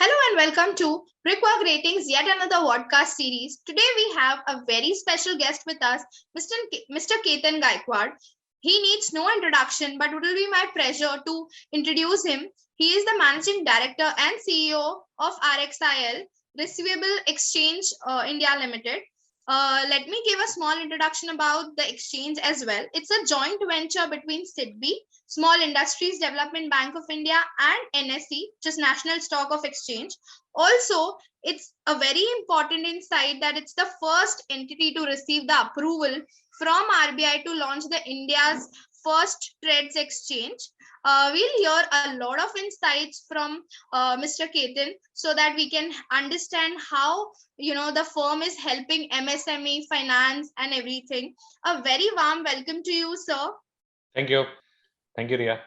Hello and welcome to Brickwork Ratings, yet another podcast series. Today we have a very special guest with us, Mr. Ketan Gaikwad. He needs no introduction, but it will be my pleasure to introduce him. He is the Managing Director and CEO of RXIL, Receivable Exchange India Limited. Let me give a small introduction about the exchange as well. It's a joint venture between SIDBI, Small Industries Development Bank of India, and NSE, which is National Stock of Exchange. Also, it's a very important insight that it's the first entity to receive the approval from RBI to launch the India's first trades exchange. We'll hear a lot of insights from Mr. Ketan so that we can understand how the firm is helping MSME finance and everything. A very warm welcome to you, sir. Thank you. Thank you, Ria.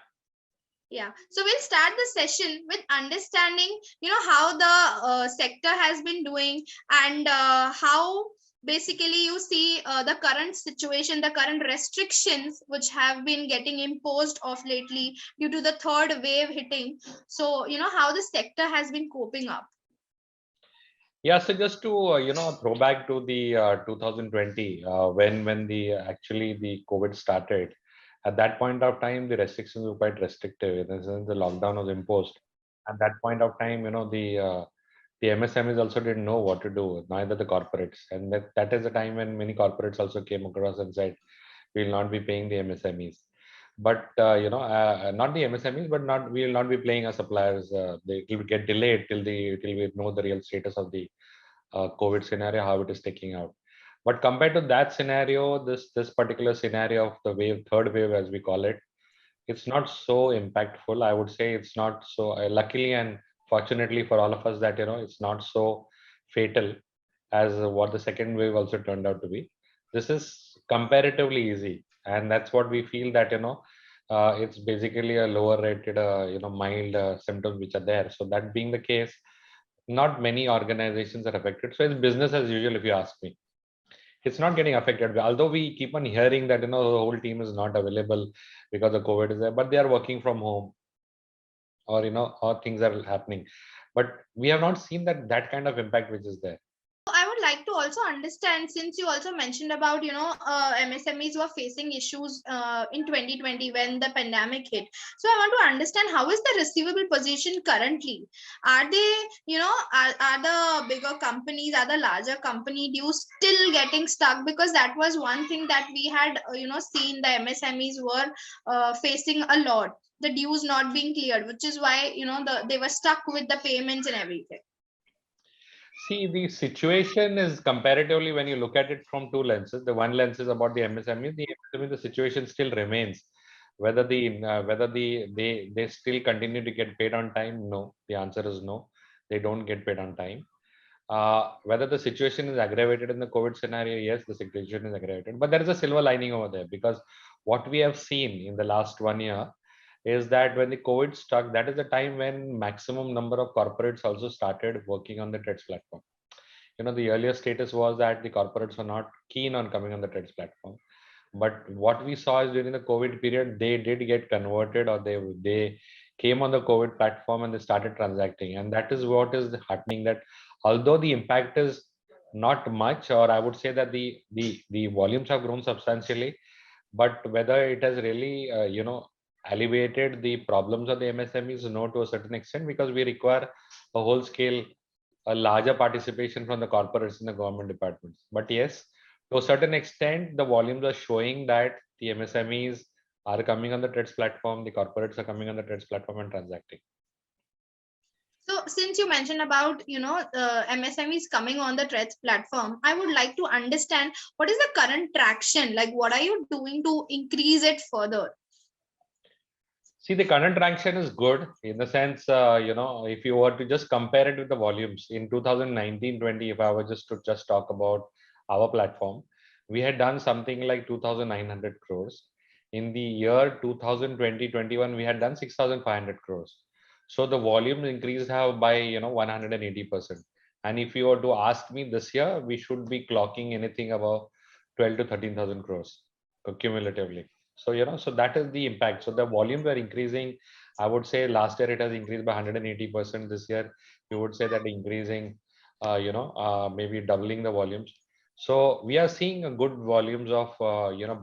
Yeah, so we'll start the session with understanding, how the sector has been doing and how basically you see the current situation, the current restrictions which have been getting imposed of lately due to the third wave hitting. So, how the sector has been coping up. Yeah, so just to throw back to the 2020 when the COVID started. At that point of time, the restrictions were quite restrictive. In the sense, the lockdown was imposed. At that point of time, the MSMEs also didn't know what to do, neither the corporates. And that is the time when many corporates also came across and said, we will not be paying the MSMEs. But not the MSMEs, but we will not be paying our suppliers. They will get delayed till we know the real status of the COVID scenario, how it is taking out. But compared to that scenario, this particular scenario of the third wave, as we call it, it's not so impactful. I would say it's not so luckily and fortunately for all of us that it's not so fatal as what the second wave also turned out to be. This is comparatively easy, and that's what we feel that it's basically a lower rated mild symptoms which are there. So that being the case, not many organizations are affected. So it's business as usual, if you ask me. It's not getting affected, although we keep on hearing that the whole team is not available because the COVID is there, but they are working from home, or or things are happening, but we have not seen that kind of impact which is there. I would like to also understand, since you also mentioned about MSMEs were facing issues in 2020 when the pandemic hit. So I want to understand, how is the receivable position currently? Are they, are the bigger companies, are the larger company dues still getting stuck? Because that was one thing that we had seen the MSMEs were facing a lot, the dues not being cleared, which is why they were stuck with the payments and everything. See, the situation is comparatively, when you look at it from two lenses. The one lens is about the MSME. The situation still remains. Whether they still continue to get paid on time? No. The answer is no. They don't get paid on time. Whether the situation is aggravated in the COVID scenario? Yes, the situation is aggravated. But there is a silver lining over there, because what we have seen in the last 1 year is that when the COVID struck, that is the time when maximum number of corporates also started working on the TREDS platform. The earlier status was that the corporates were not keen on coming on the TREDS platform. But what we saw is during the COVID period, they did get converted, or they came on the COVID platform and they started transacting. And that is what is happening, that although the impact is not much, or I would say that the volumes have grown substantially, but whether it has really alleviated the problems of the MSMEs, no, to a certain extent, because we require a whole scale, a larger participation from the corporates and the government departments. But yes, to a certain extent, the volumes are showing that the MSMEs are coming on the TREDS platform, the corporates are coming on the TREDS platform and transacting. So since you mentioned about, MSMEs coming on the TREDS platform, I would like to understand, what is the current traction? Like, what are you doing to increase it further? See, the current traction is good in the sense, if you were to just compare it with the volumes in 2019-20, if I were just to talk about our platform, we had done something like 2,900 crores. In the year 2020-21, we had done 6,500 crores. So the volume increased by 180%. And if you were to ask me this year, we should be clocking anything about 12 to 13,000 crores cumulatively. So, so that is the impact. So the volumes are increasing. I would say last year it has increased by 180%. This year, you would say that increasing, maybe doubling the volumes. So we are seeing a good volumes of,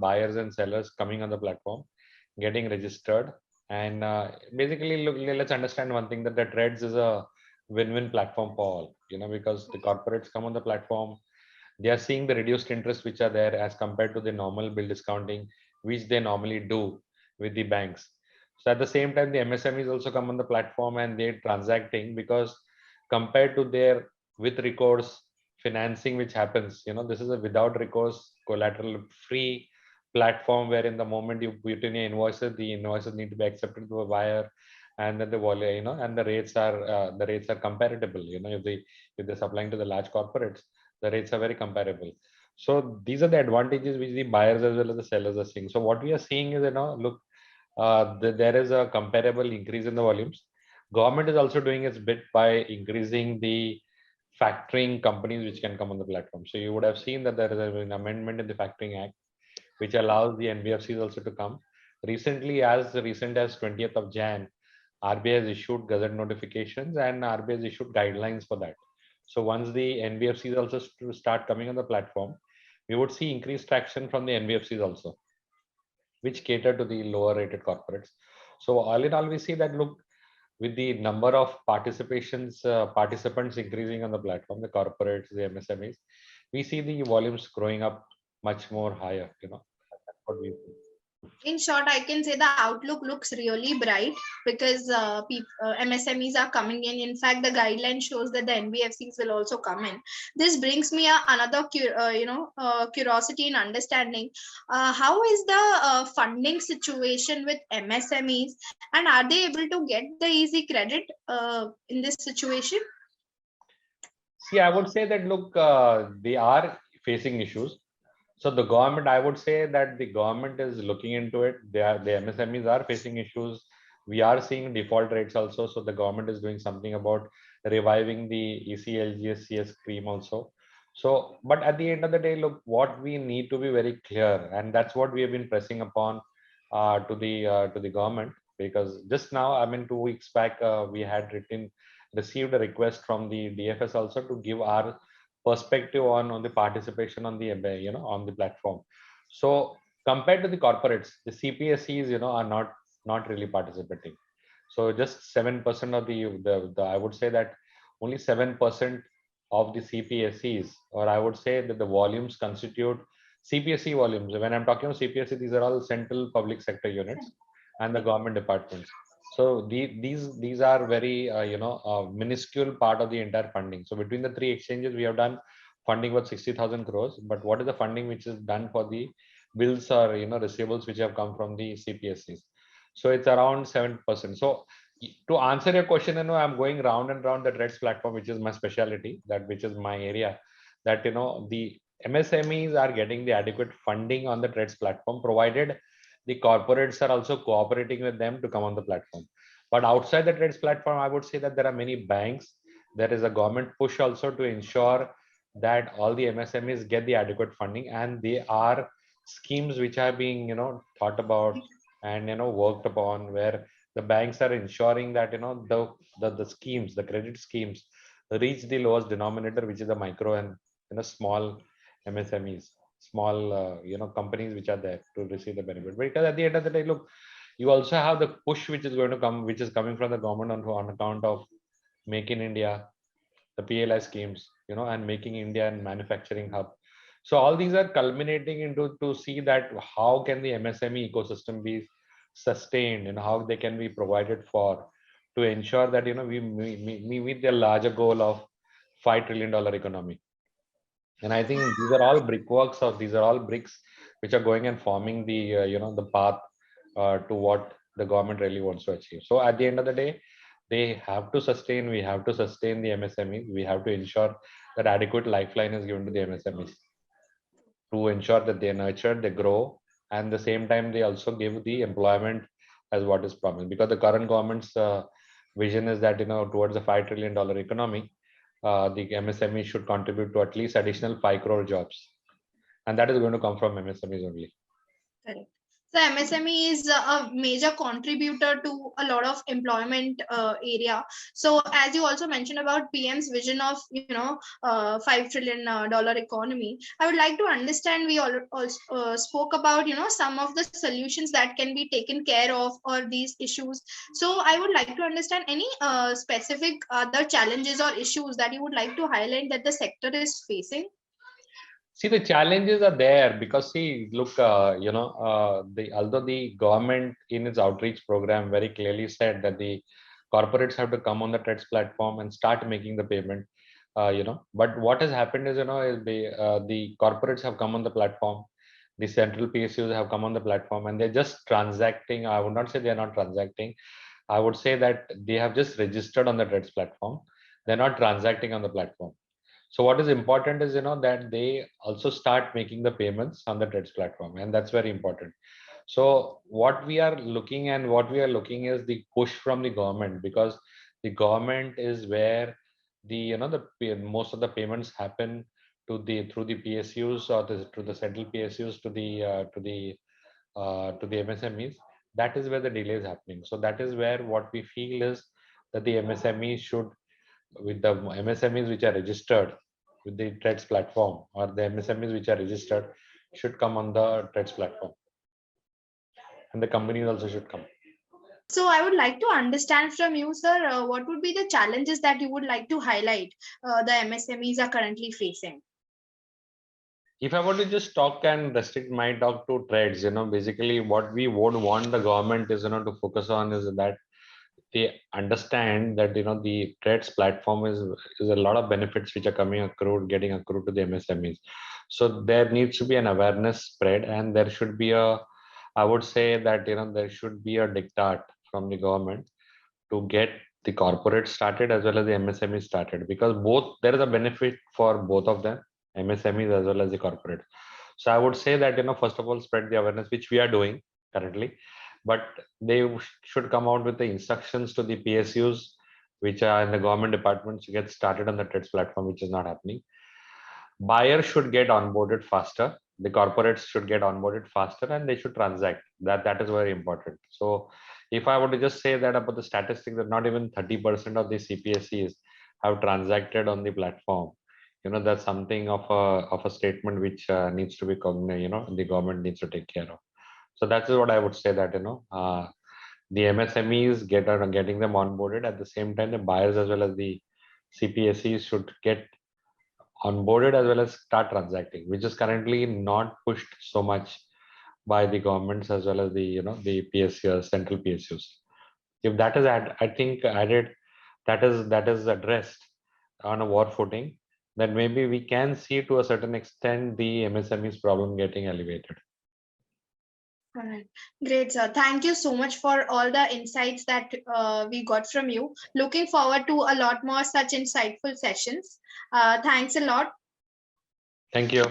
buyers and sellers coming on the platform, getting registered. And basically, look, let's understand one thing, that the Threads is a win-win platform for all, because the corporates come on the platform, they are seeing the reduced interest which are there as compared to the normal bill discounting which they normally do with the banks. So at the same time, the MSMEs also come on the platform and they're transacting, because compared to their with recourse financing which happens, this is a without recourse collateral free platform, where in the moment you put in your invoices, the invoices need to be accepted to a buyer, and then the volume, and the rates are comparable. If they're supplying to the large corporates, the rates are very comparable. So these are the advantages which the buyers as well as the sellers are seeing. So what we are seeing is, look, there is a comparable increase in the volumes. Government is also doing its bit by increasing the factoring companies which can come on the platform. So you would have seen that there is an amendment in the Factoring Act which allows the NBFCs also to come. Recently, as recent as 20th of Jan, RBI has issued gazette notifications and RBI has issued guidelines for that. So once the NBFCs also start coming on the platform, we would see increased traction from the NBFCs also, which cater to the lower rated corporates. So all in all, we see that, look, with the number of participants increasing on the platform, the corporates, the MSMEs, we see the volumes growing up much more higher. That's what we see. In short, I can say the outlook looks really bright because MSMEs are coming in. In fact, the guideline shows that the NBFCs will also come in. This brings me another curiosity in understanding how is the funding situation with MSMEs, and are they able to get the easy credit in this situation? See, I would say that, look, they are facing issues. So the government, I would say that the government is looking into it. The MSMEs are facing issues. We are seeing default rates also. So the government is doing something about reviving the ECLGS scheme also. So, but at the end of the day, look, what we need to be very clear, and that's what we have been pressing upon to the government, because just now, I mean, 2 weeks back, we had received a request from the DFS also to give our perspective on the participation on the on the platform. So compared to the corporates, the CPSEs are not really participating. So just 7% of the I would say that only 7% of the CPSEs, or I would say that the volumes constitute CPSE volumes. When I'm talking about CPSE, these are all central public sector units and the government departments. So these are very minuscule part of the entire funding. So between the three exchanges, we have done funding worth 60,000 crores. But what is the funding which is done for the bills or receivables which have come from the CPSCs? So it's around 7%. So to answer your question, I'm going round and round the Threads platform, which is my specialty, which is my area. That the MSMEs are getting the adequate funding on the Threads platform, provided the corporates are also cooperating with them to come on the platform. But outside the Threads platform, I would say that there are many banks. There is a government push also to ensure that all the MSMEs get the adequate funding, and they are schemes which are being thought about and worked upon, where the banks are ensuring that the schemes, the credit schemes, reach the lowest denominator, which is the micro and small MSMEs, small companies which are there to receive the benefit. Because at the end of the day, look, you also have the push which is going to come, which is coming from the government on account of Make in India, the PLI schemes, and making India a manufacturing hub. So all these are culminating into to see that how can the MSME ecosystem be sustained and how they can be provided for, to ensure that we meet the larger goal of $5 trillion economy. And I think these are all brickworks, or these are all bricks which are going and forming the the path to what the government really wants to achieve. So at the end of the day, we have to sustain the MSMEs. We have to ensure that adequate lifeline is given to the MSMEs, to ensure that they nurture, they grow, and the same time they also give the employment as what is promised. Because the current government's vision is that towards the $5 trillion economy, the MSME should contribute to at least additional 5 crore jobs, and that is going to come from MSMEs only. Correct. So MSME is a major contributor to a lot of employment area. So as you also mentioned about PM's vision of $5 trillion economy, I would like to understand. We all also spoke about some of the solutions that can be taken care of or these issues. So I would like to understand any specific other challenges or issues that you would like to highlight that the sector is facing. See, the challenges are there because see, look, although the government in its outreach program very clearly said that the corporates have to come on the TREDS platform and start making the payment, but what has happened is, the corporates have come on the platform, the central PSUs have come on the platform, and they're just transacting. I would not say they're not transacting. I would say that they have just registered on the TREDS platform. They're not transacting on the platform. So what is important is that they also start making the payments on the TREDS platform, and that's very important. So what we are looking is the push from the government, because the government is where most of the payments happen through the PSUs or to the central PSUs to the MSMEs. That is where the delay is happening. So that is where what we feel is that the MSMEs should, with the MSMEs which are registered with the TREDS platform, or the MSMEs which are registered, should come on the TREDS platform, and the companies also should come. So I would like to understand from you, sir, what would be the challenges that you would like to highlight the MSMEs are currently facing? If I were to just talk and restrict my talk to TREDS, basically what we would want the government is, to focus on is that they understand that the TREDS platform is a lot of benefits which are getting accrued to the MSMEs. So there needs to be an awareness spread, and there should be I would say that there should be a diktat from the government to get the corporate started as well as the MSME started, because both, there is a benefit for both of them, MSMEs as well as the corporate. So I would say that first of all, spread the awareness, which we are doing currently, but they should come out with the instructions to the PSUs which are in the government departments to get started on the TREDS platform, which is not happening. Buyers should get onboarded faster, the corporates should get onboarded faster, and they should transact. That is very important. So if I were to just say that about the statistics, that not even 30% of the CPSEs have transacted on the platform, that's something of a statement which needs to be the government needs to take care of. So that's what I would say, that the MSMEs getting them onboarded. At the same time, the buyers as well as the CPSEs should get onboarded as well as start transacting, which is currently not pushed so much by the governments as well as the PSUs, central PSUs. If that is I think added, that is addressed on a war footing, then maybe we can see to a certain extent the MSME's problem getting elevated. All right. Great, sir. Thank you so much for all the insights that we got from you. Looking forward to a lot more such insightful sessions. Thanks a lot. Thank you.